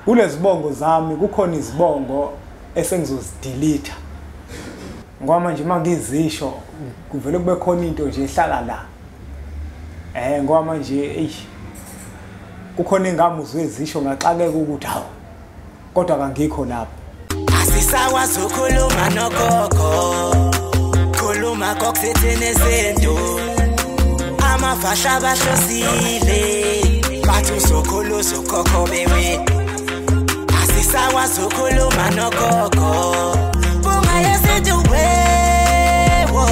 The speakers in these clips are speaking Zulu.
kulezibongo zami kukhona izibongo esengizozidilitha ngoba manje mangizisho kuvele kube khona into nje ehlala la ngoba manje kukhona ingamuzo ezisho ngaxakeka ukuthi hawo kodwa kangikho lapho asisakwazi ukukhuluma nogogo khuluma kokuthethene nezinto amafasha abahlosile bathi usokhuluzo khokho bewe asisakwazi ukukhuluma nogogo bungayesintu wewo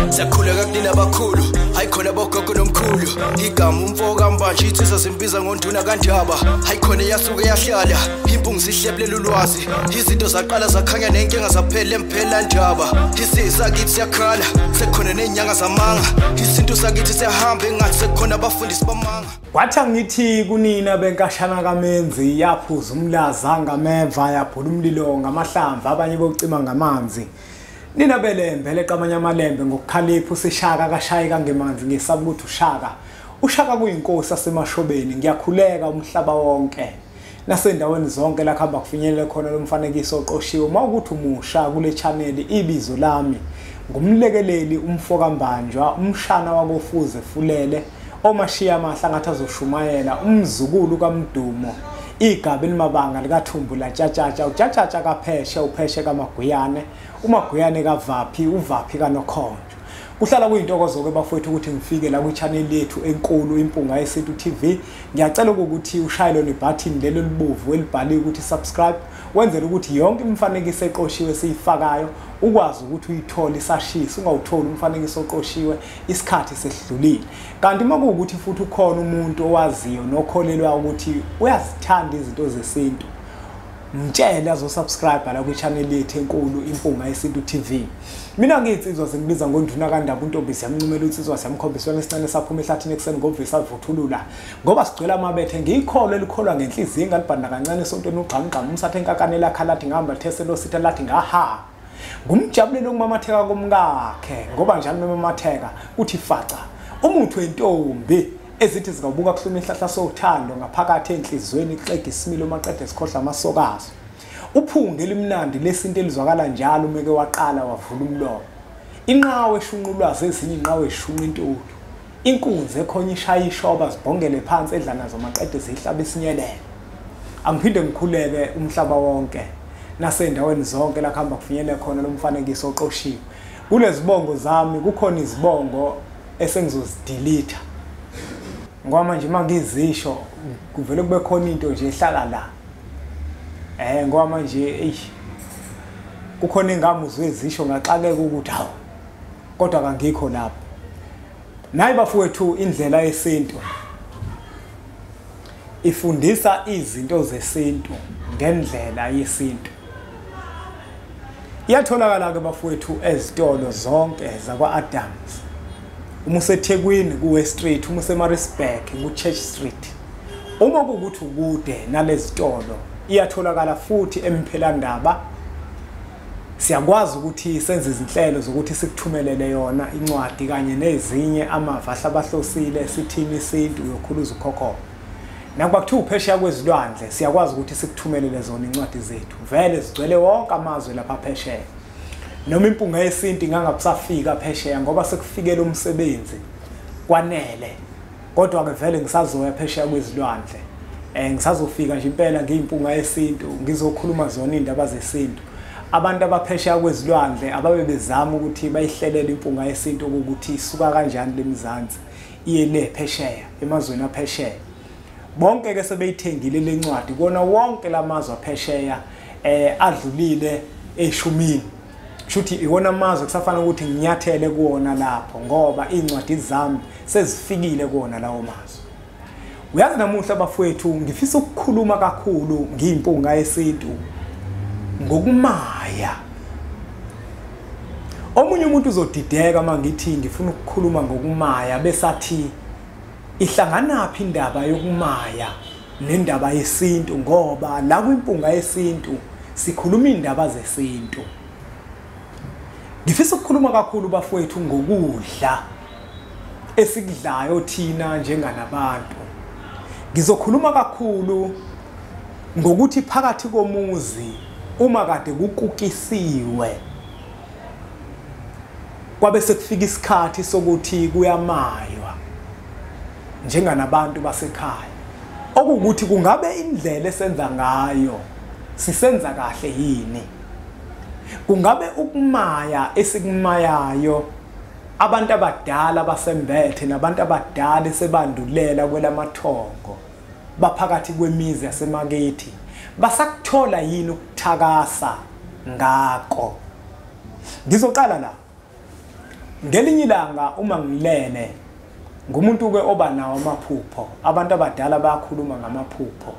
sakhuleka kunina abakhulu hayikhona bogogo nomkhulu igama umfoka mbanje itsisa simbiza ngonduna kandaba hayikhona yasuke yahlala impungu sihlebulela ulwazi izinto zaqala zakhanya nenkinga zaphela emphela njaba isisa kithi siyakhala sekhona nenyanga zamanga isinto sakithi siyahamba engathi sekhona abafundisi bamanga kwathi ngithi kunina benkashana kamenzi yaphuza umlaza ngameva yabhula umlilo ngamahlamvu abanye bokucima ngamanzi nina belembe leqamanya amalembe ngokukhalipha usishaka kashayika ngemanzi ngesaba ukuthi ushaka kuyinkosi asemashobeni ngiyakhuleka umhlaba wonke nasendaweni zonke la khamba kufinyelele khona lo mfanekiso oqoshiwe mawukuthi umusha kule channel ibizo lami ngumlekeleli umfoka mbanjwa umshana wakofuze fulele omashiya amahla ngathi azoshumayela umzukulu kaMdumo igaba elimabanga likaThumbula Tshatatsha uTshatatsha kaPheshe uPheshe kaMaguyane uMaguyane kaVaphi uVaphi kaNokhonjo kuhlala kuyintokozo ke bafowethu ukuthi ngifike la ku channel yethu enkulu impunga yeSintu TV ngiyacela ukuthi ushayele le button lelo libovu elibhaliwe ukuthi subscribe wenzele ukuthi yonke imfanekiso eqoshiwe siyifakayo ukwazi ukuthi uyithole isashisa ungawutholi umfanekiso oqoshiwe isikhathi sesidlulile kanti makuwukuthi futhi ukhona umuntu owaziyo nokholelwa ukuthi uyazithanda izinto zesintu mtshela azosubscribe la ku channel yethu enkulu impunga yeSintu TV mina ngiyitsizwa zingibiza ngonduna kandaba untombisi yamncumela utsizwa siyamkhombisa lesicane saphuma ehlathini ekseni ngobvisa avuthulula ngoba sigcwele amabethe ngiyikholo elikholwa ngenhliziyo ngalibhanda kancane esontweni ugqamgqama umsathe enkakanela khalathi ngihamba theselo sithe lathi ngaha ngumjabulelo ngumamatheka komkakhe ngoba njalo memamatheka uthi faca umuntu wentombi ezithi zikabuka kuhluma ihlahla sothando ngaphakathi enhlizweni ixega isimilo maqede sikhohla amasokazo uphunge elimnandi lesinto elizwakala njalo umeke waqala wavula umlomo inqawe eshunqulwazi ezinye inqawe eshunqa intuthu inkunzi ekhonya ishaya ishoba zibhongele phansi edlana zamaqede zihlaba isinyelele angiphinde ngikhuleke umhlaba wonke nasendaweni zonke la khamba kufinyele khona lo mfanekiso oqoshiwe kulezibongo zami kukhona izibongo esengizozidilitha ngoba manje mangizisho kuvele kube khona into nje ehlala la ngoba manje kukhona ingamuzo ezisho ngaxakeka ukuthi hawo kodwa kangikho lapho nayi bafowethu indlela yesintu ifundisa izinto zesintu ngendlela yesintu iyatholakala ke bafowethu ezitolo zonke zakwa Adams uma useThekwini kuWest Street uma useMaritzburg kuChurch Street uma kukuthi ukude nalezitolo iyatholakala futhi emphelandaba siyakwazi ukuthi senze izinhlelo zokuthi sikuthumelele yona incwadi kanye nezinye amavahla abahlosile sithini isintu yokhuluza ukhokho nakuba kuthiwa uphesheya kwezilwandle siyakwazi ukuthi sikuthumelele zona incwadi zethu vele zigcwele wonke amazwe lapha phesheya noma impunga yesintu ingangabusafika phesheya ngoba sekufikela umsebenzi kwanele kodwa ke vele ngisazoya phesheya kwezilwandle ngisazofika nje impela ngiyimpunga yesintu ngizokhuluma zona indaba zesintu abantu abaphesheya kwezilwandle ababe bezama ukuthi bayihlelele impunga yesintu ukuthi isuka kanjani lemizansi iye le phesheya emazweni aphesheya bonke ke sebeyithengile lencwadi kona wonke lamazwe aphesheya adlulile eshumini shuthi iwona amazwe kusafana ukuthi nginyathele kuona lapho ngoba incwadi zami sezifikile kuona lawo mazwe uyazi namuhla bafowethu ngifisa ukukhuluma kakhulu ngiyimpunga yesintu ngokumaya omunye umuntu uzodideka mangithi ngifuna ukukhuluma ngokumaya besathi ihlanganaphi indaba yokumaya nendaba yesintu ngoba la kwimpunga yesintu sikhuluma indaba zesintu ngifisa ukukhuluma kakhulu bafowethu ngokudla esikudlayo thina njenganabantu ngizokhuluma kakhulu ngokuthi phakathi komuzi uma kade kukukisiwe kwabe sekufika isikhathi sokuthi kuyamaywa njenganabantu basekhaya okuwukuthi kungabe indlela esenza ngayo sisenza kahle yini kungabe ukumaya esikumayayo abantu abadala basembethe nabantu abadala sebandulela kwelamathongo baphakathi kwemizi yasemakithi basakuthola yini ukuthakasa ngako ngizoqala la ngelinye ilanga uma ngilele ngumuntu ke oba nawo amaphupho abantu abadala bayakhuluma ngamaphupho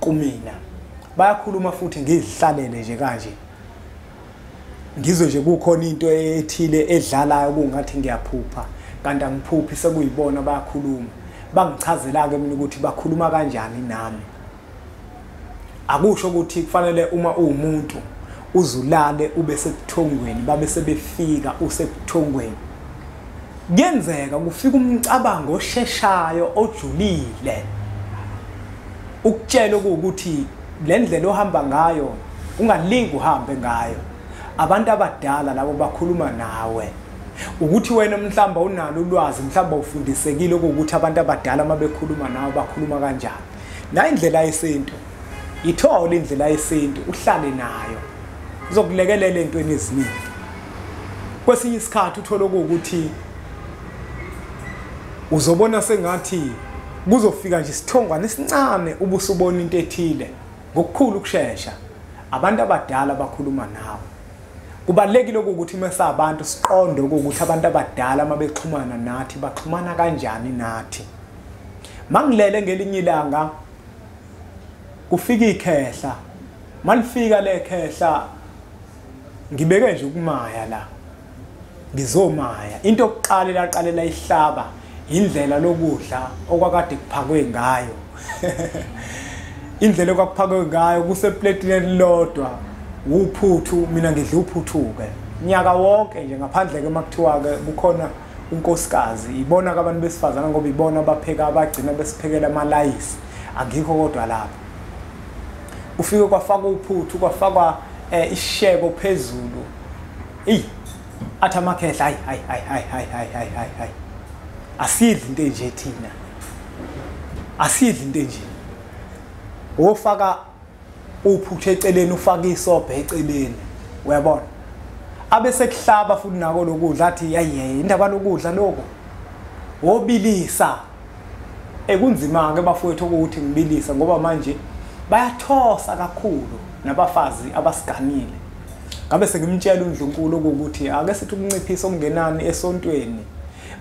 kumina bayakhuluma futhi ngizihlalele nje kanje ngizwe nje kukhona into ethile edlalayo kungathi ngiyaphupha kanti angiphuphi sekuyibona bayakhuluma bangichazela ke mina ukuthi bakhuluma kanjani nami akusho ukuthi kufanele uma uwumuntu uzulale ube sebuthongweni babe sebefika usebuthongweni kuyenzeka kufika umcabango osheshayo ojulile ukutshela ukuthi le ndlela ohamba ngayo ungalingi uhambe ngayo abantu abadala labo bakhuluma nawe ukuthi wena mhlamba unalo ulwazi mhlamba ufundisekile ukuthi abantu abadala mabekhuluma nawe bakhuluma kanjani la indlela yesintu ithole indlela yesintu uhlale nayo uzokulekelela entweni eziningi kwesinye isikhathi uthola ukuthi uzobona sengathi kuzofika nje isithongwane esincane ubusubona into ethile ngokukhulu ukusheshsha abantu abadala bakhuluma nawe kubalekile ukuthi mase abantu siqonde ukuthi abantu abadala mabexhumana nathi baxhumana kanjani nathi mangilele ngelinye ilanga kufika ikhehla malifika lekhehla ngibeke nje ukumaya la ngizomaya into yokuqala laqalela ihlaba indlela lokudla okwakade kuphakwe ngayo indlela okwakuphakwe ngayo kuseplatini elilodwa uphuthu mina ngidla uphuthuke nyaka wonke nje ngaphandle ke makuthiwa ke kukhona unkosikazi ibona abantu besifazana ngoba ibona abapheka abagcina besiphekela amalayisi angikho kodwa lapha ufike kwafaka uphuthu kwafakwa ishebo phezulu athi amakhehla hayi asidli into nje thina asidli into nje ofaka uphuthu eceleni ufaka isobhe eceleni uyabona abese kuhlaba futhi nako lokudla athi yayi indaba lokudla lokho wobilisa ekunzima ke bafowethu ukuthi ngibilisa ngoba manje bayathosa kakhulu nabafazi abasiganile ngabe sengimtshela uNdlunkulu ukuthi ake sithi ukunciphisa okungenani esontweni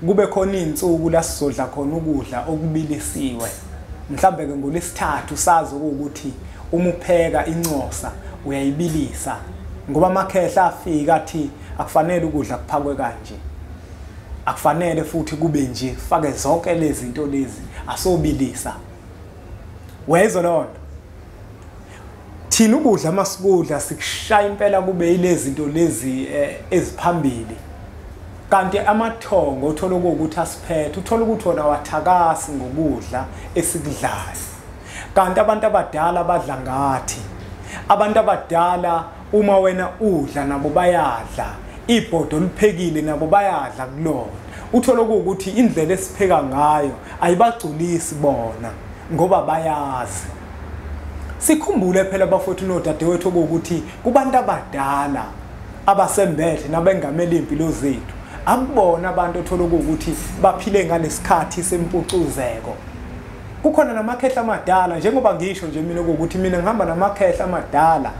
kube khona izinsuku la sizodla khona ukudla okubilisiwe mhlambe ke ngolesithathu sazi ukuthi uma upheka incosa uyayibilisa ngoba amakhehla afika athi akufanele ukudla kuphakwe kanje akufanele futhi kube nje fake zonke lezi zinto lezi asobilisa wezwe lonto thina ukudla masikudla sikushaya impela kube ilezi zinto lezi eziphambili kanti amathongo uthola ukuthi asiphethe uthola ukuthi wona wathakasi ngokudla esikudlayo kanti abantu abadala badla ngathi abantu abadala uma wena udla nabo bayadla ibhodo liphekile nabo bayadla kulona uthola ukuthi indlela esipheka ngayo ayibagculisi bona ngoba bayazi sikhumbule phela bafowethu nodadewethu ukuthi kubantu abadala abasembethe nabengamela impilo zethu akubona abantu othola ukuthi baphile ngalesikhathi sempucuzeko kukhona namakhehla amadala njengoba ngisho nje mina ukuthi mina ngihamba namakhehla amadala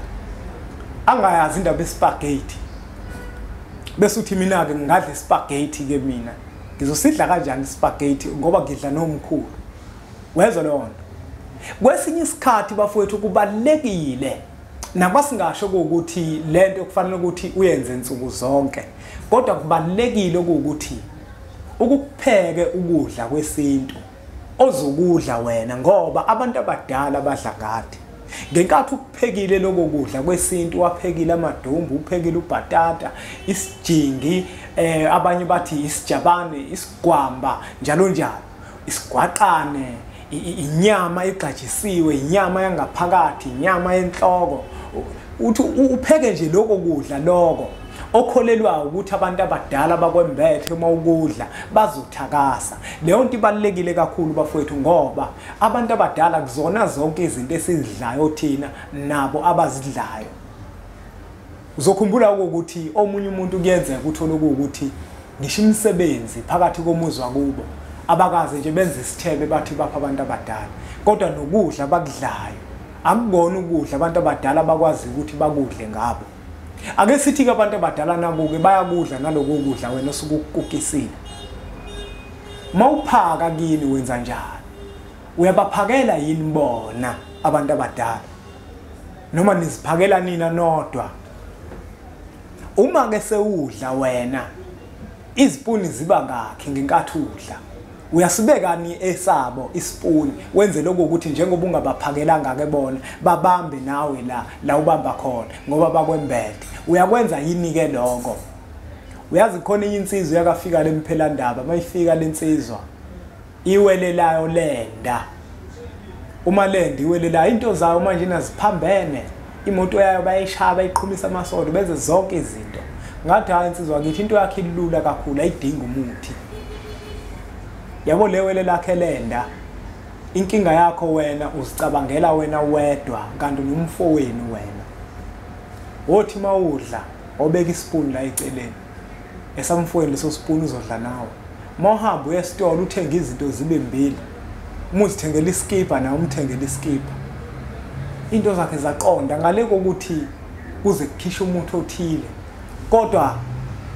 angayazi indaba espaghetti bese uthi mina ke ngadla spaghetti ke mina ngizosidla kanjani spaghetti ngoba ngidla nomkhulu wezwe lonto kwesinye isikhathi bafowethu kubalekile nabasingasho ukuthi lento kufanele ukuthi uyenze insuku zonke kodwa kubalekile ukuthi ukupheke ukudla kwesintu ozokudla wena ngoba abantu abadala badla ngadi ngenkathi ukuphekile lokho kudla kwesintu waphekile amadumbu uphekile ubhatata isijingi abanye bathi isijabane isigwamba njalo njalo isigwaqane inyama egajisiwe, inyama yangaphakathi, inyama yenhloko. Uthi upheke nje lokho kudla lokho okholelwa ukuthi abantu abadala bakwembethe uma ukudla bazothakasa. Leyo nto ibalekile kakhulu bafowethu ngoba abantu abadala kuzona zonke izinto esizidlayo thina nabo abazidlayo. Uzokhumbula ukuthi omunye umuntu kuyenzeka uthola ukuthi ngisho imisebenzi phakathi komuzi wakubo abakaze nje benze isithebe bathi bapha abantu abadala, kodwa nokudla bakudlayo akubona ukudla abantu abadala bakwazi ukuthi bakudle ngabo. Ake sithi ke abantu abadala nakuke bayakudla naloko kudla wena osukukukisile. Mawuphaka kini wenza njani? Uyabaphakela yini bona abantu abadala? Noma niziphakela nina nodwa? Uma ke sewudla wena izipuni ziba ngakhe ngenkathi udla, uyasibeka ni esabo isipuni wenze lokho ukuthi njengoba ungabaphakelanga ke bona babambe nawe la ubamba khona ngoba bakwembethe. Uyakwenza yini ke lokho? Uyazi khona insizwa yakafika lemphelandaba, mayifika lensizwa iwelelayo lenda. Uma lenda iwelelayo into zayo manje naziphambene, imoto yayo bayishaya bayiqhumisa amasondo benze zonke izinto. Ngathi hayi insizwa ngithi into yakhe ilula kakhulu ayidinga umuthi. Yabo lewele lakhe lenda, inkinga yakho wena uzicabangela wena wedwa kanti nomfowenu wena. Wothi mawudla obeka isipuni la eceleni, esamfowenu leso sipuni uzodla nawe. Mawuhamba uye esitolo uthenga izinto zibe mbili, umuzithengela iskipa nawe umthengela iskipa. Into zakhe zaqonda ngale kokuthi kuze kukhishwe umuntu othile, kodwa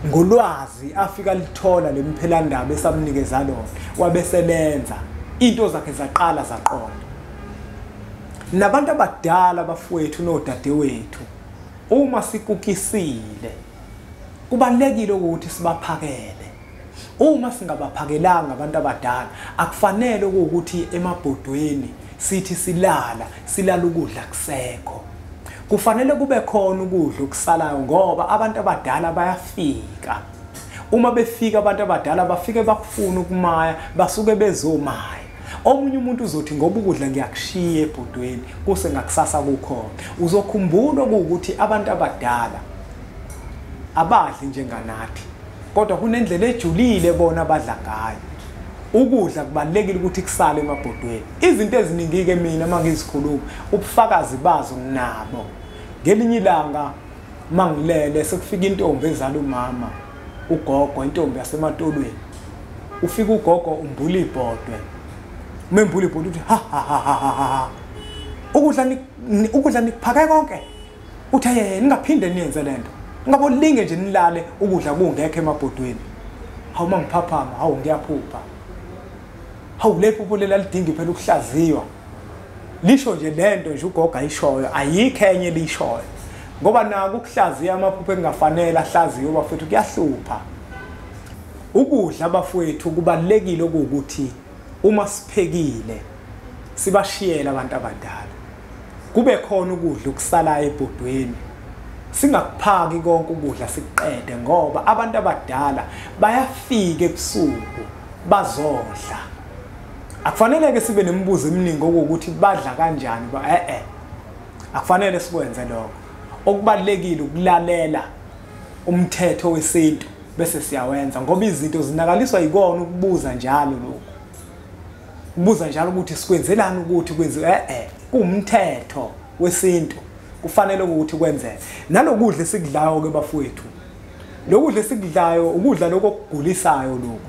ngolwazi afika lithola lemphelandaba esamnikeza lona wabesebenza into zakhe zaqala zaqonda. Nabantu abadala bafowethu nodadewethu uma sikukisile kubalekile ukuthi sibaphakele. Uma singabaphakelanga abantu abadala akufanele ukuthi emabhodweni sithi silala ukudla kusekho. Kufanele kube khona ukudla okusalayo ngoba abantu abadala bayafika. Uma befika abantu abadala bafike bakufuna ukumaya basuke bezomaya. Omunye umuntu uzothi ngoba ukudla ngiyakushiya ebhodweni kuse ngakusasa kukhona. Uzokhumbula ukuthi abantu abadala abadli njenganathi, kodwa kunendlela ejulile bona abadla ngayo. Ukudla kubalekile ukuthi kusale emabhodweni. Izinto eziningi ke mina mangizikhuluma ubufakazi bazo nginabo. Ngelinye ilanga mangilele sekufika intombi ezala umama, ugogo, intombi yasematolweni. Ufika ugogo umbula ibhodwe. Membula ibhodwe uthi ha. Ukudla nikuphake konke. Uthi yena ningaphinde niyenze lento. Ngabolinge nje nilale ukudla kungekho emabhodweni. Hawu mangiphaphama, hawu ngiyaphupha. Hawu lephupho lela lidinga phela ukuhlaziywa. Lisho nje lento nje ugogo ayishoyo, ayikho enye lishoyo. Ngoba naku ukuhlaziya amaphupho engafanele ahlaziyo bafethu kuyahlupha. Ukudla abafethu kubalekile ukuthi uma siphekile sibashiyela abantu abadala. Kube khona ukudla okusalayo ebhodweni. Singakuphaki konke ukudla sikuqede ngoba abantu abadala bayafika ebusuku bazodla. Akufanele ke sibe nemibuzo eminingi ukuthi badla kanjani akufanele sikwenze lokho. Okubalekile ukulalela umthetho wesintu bese siyawenza ngoba izinto zinakaliswa yikona ukubuza njalo lokho. Ubuza njalo ukuthi sikwenzelani ukuthi kwenziwe kuumthetho wesintu kufanele ukuthi kwenzeke. Nalokudla esikudlayo ke bafowethu, lokudla esikudlayo ukudla lokugulisayo lokho.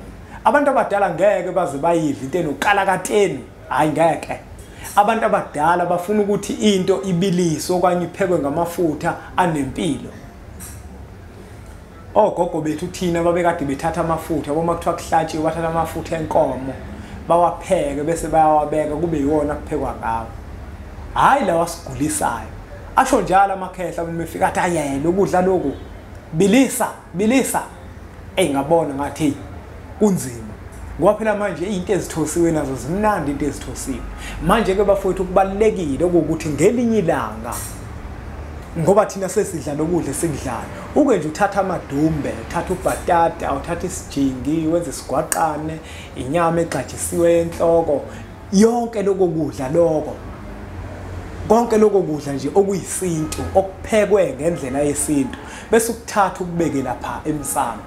Abantu abadala ngeke baze bayidle into enoqala kateni, hayi ngeke. Abantu abadala bafuna ukuthi into ibiliswe okanye iphekwe ngamafutha anempilo. Ogogo bethu thina babekade bethatha amafutha boma kuthiwa kuhlatshiwe bathatha amafutha enkomo bawapheke bese bayawabeka kube yiwona kuphekwa ngawo. Hayi la wasigulisayo. Asho njalo amakhehla bemefika athi ayelo ukudla lokho bilisa. Ngabona ngathi kunzima. Ngoba phela manje izinto ezithosiwe nazo zimnandi into ezithosiwe. Manje ke bafowethu kubalekile ukuthi ngelinye ilanga ngoba thina sesidla lokudla esikudlayo. Uke nje uthatha amadumbe, uthatha ubhatata, uthatha isijingi, wenze isigwaqane, inyama egxajisiwe enhloko, yonke lokudla lokho konke lokudla nje okuyisintu okuphekwe ngendlela yesintu bese ukuthatha ukubeke lapha emsamo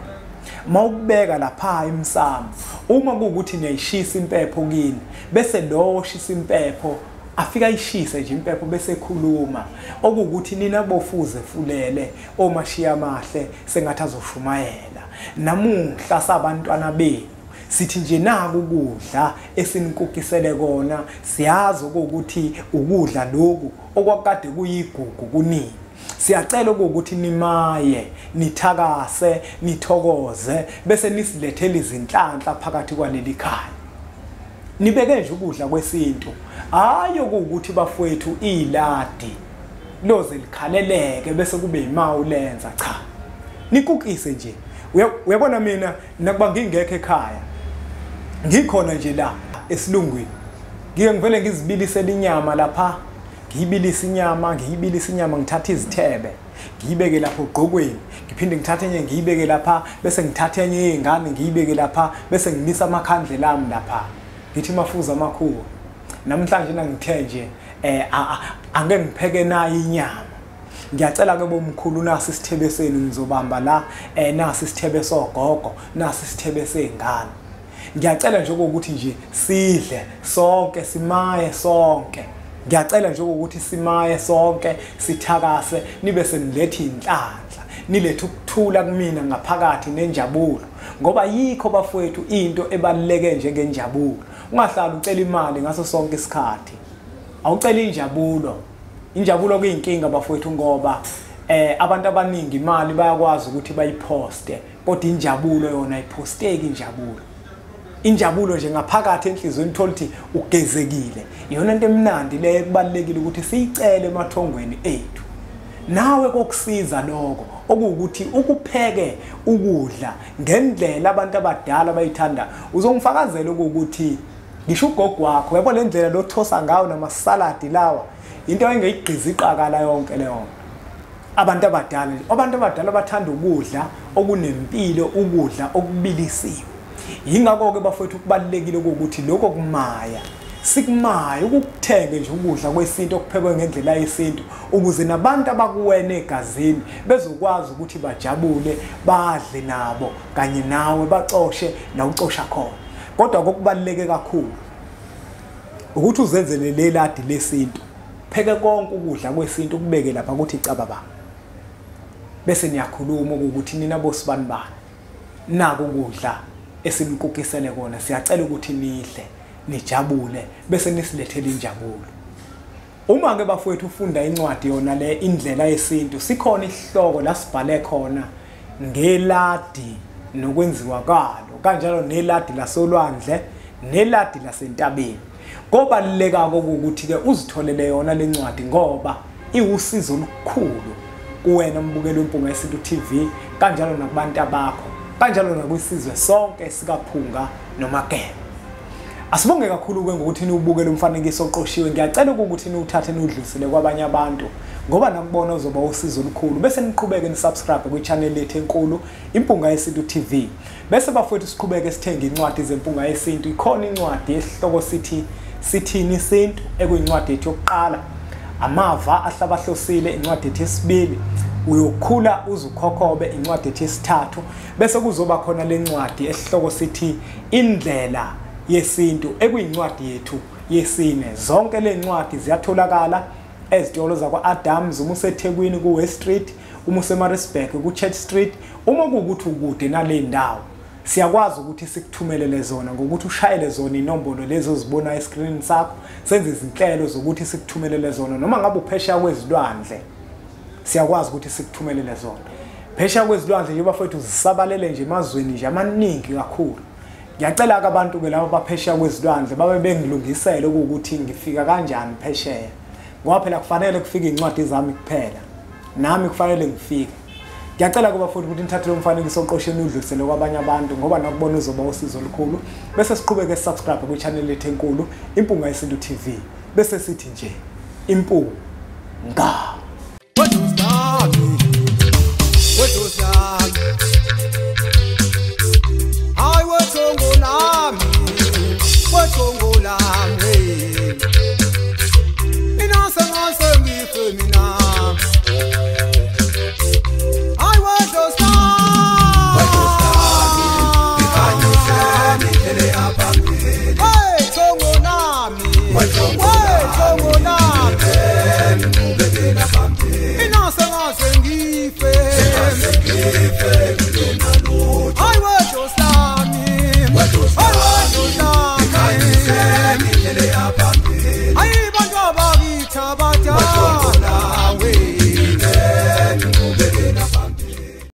mawubeka lapha emsamo uma kuukuthi niyayishisa impepho kini bese lo oshisa impepho afika ishise nje impepho bese ekhuluma okuukuthi nina bofuze fulele omashiya amahle sengathi azoshumayela namuhla sabantwana benu sithi nje naku ukudla esinikukisele kona siyazi ukuthi ukudla lokhu okwakade kuyigugu kunini siyacela ukuthi nimaye nithakase nithokoze bese nisilethele izinhlanhla phakathi kwaleli khaya nibeke nje ukudla kwesintu hayo ukuthi bafowethu iladi loze likhaleleke bese kube imawu lenza cha nikukise nje uyabona mina nakuba ngingekho ekhaya ngikhona nje la esilungwini ngivele ngizibilisela inyama lapha ngiyibilisa inyama ngithatha izithebe ngiyibeke lapha ogqokweni ngiphinde ngithathe enye ngiyibeke lapha bese ngithatha enye yezingane ngiyibeke lapha bese ngimisa amakhandlela ami lapha ngithi mafuza amakhulu namhlanje nangithe nje angeke ngipheke nayo inyama ngiyacela ke bomkhulu nasi isithebe senu ngizobamba la nasi isithebe sogogo nasi isithebe sezingane ngiyacela nje ukuthi nje sidle sonke simaye sonke ngiyacela nje ukuthi simaye sonke sithakase nibe senilethe inhlanhla nilethe ukuthula kumina ngaphakathi nenjabulo ngoba yikho bafowethu into ebaluleke njengenjabulo ungahlala ucela imali ngaso sonke isikhathi awucela injabulo kuyinkinga bafowethu ngoba abantu abaningi imali bayakwazi ukuthi bayiposte kodwa injabulo yona ayiposteki injabulo nje ngaphakathi enhlizweni uthola ukuthi ugezekile iyona into emnandi le ekubalekile ukuthi siyicele emathongweni ethu nawe kokusiza lokho okuwukuthi ukupheke ukudla ngendlela abantu abadala bayithanda uzongifakazela ukuthi ngisho ugogo wakho yabo le ndlela lothosa ngawo namasaladi lawa into engeyigqiza iqakala yonke leyo abantu abadala bathanda ukudla okunempilo ukudla okubilisiwe yingakho ke bafowethu kubalekile ukuthi lokho kumaya sikumaya ukukuthenge nje ukudla kwesintu okuphekwe ngendlela yesintu ukuze nabantu abakuwena egazini bezokwazi ukuthi bajabule badle nabo kanye nawe bacoshe la ucosha khona kodwa kokubaleke kakhulu ukuthi uzenzele leladi lesintu pheke konke ukudla kwesintu kubeke lapha ukuthi icababa bese niyakhuluma ukuthi nina bosibani bani nako ukudla esinikukisele kona siyacela ukuthi nidle nijabule bese nisilethele injabulo uma ke bafowethu ufunda incwadi yona le indlela yesintu sikhona isihloko la sibhale khona ngeladi nokwenziwa kwalo kanjalo neladi lasolwandle neladi lasentabeni kobaluleka ukuthi ke uzitholele yona lencwadi ngoba iwusizo olukhulu kuwena mbukeli wempunga yesintu TV kanjalo nakubantu abakho kanjalo nakwisizwe sonke sikaphunga noMageba asibonge kakhulu ngokuthi niubukele umfanekiso oqoshiwe ngiyacela ukuthi niwuthathe niwudlulisele kwabanye abantu ngoba nakubona uzoba usizo olukhulu bese niqhubeke nisubscribe kwi-channel yethu enkulu impunga yesintu TV bese bafowethu siqhubeke sithenge incwadi zempunga yesintu ikhona incwadi esihloko sithini isintu ekuyincwadi yethu yokuqala amava ahlabahlosile incwadi yethu yesibili uyokhula uzukhokhobe incwadi yethu yesithathu bese kuzoba khona lencwadi esihloko sithi indlela yesintu ekuyincwadi yethu yesine zonke lencwadi ziyatholakala ezitolo zakwa-Adams uma useThekwini ku-West Street uma usemarisburg ku-Church Street uma kuwukuthi ukude nale ndawo siyakwazi ukuthi sikuthumelele zona ngokuthi ushayele zona inombolo lezo zibona escreen sakho senze izinhlelo zokuthi sikuthumelele zona noma ngabe uphesheya kwezilwandle siyakwazi ukuthi sikuthumelele zona phesheya kwezilwandle nje bafowethu zisabalele nje emazweni nje amaningi kakhulu ngiyacela abantu ke labo baphesheya kwezilwandle babe bengilungisele ukuthi ngifika kanjani phesheya ngoba phela kufanele kufike incwadi zami kuphela nami kufanele ngifike ngiyacela kuba futhi ukuthi nithathe lo mfanekiso oqosheni udlulisele kwabanye abantu ngoba nakubona uzoba usizo olukhulu bese siqhubeke subscribe ku-channel yethu enkulu impunga yesintu TV bese sithi nje impunga Hayi weThongo lami Ife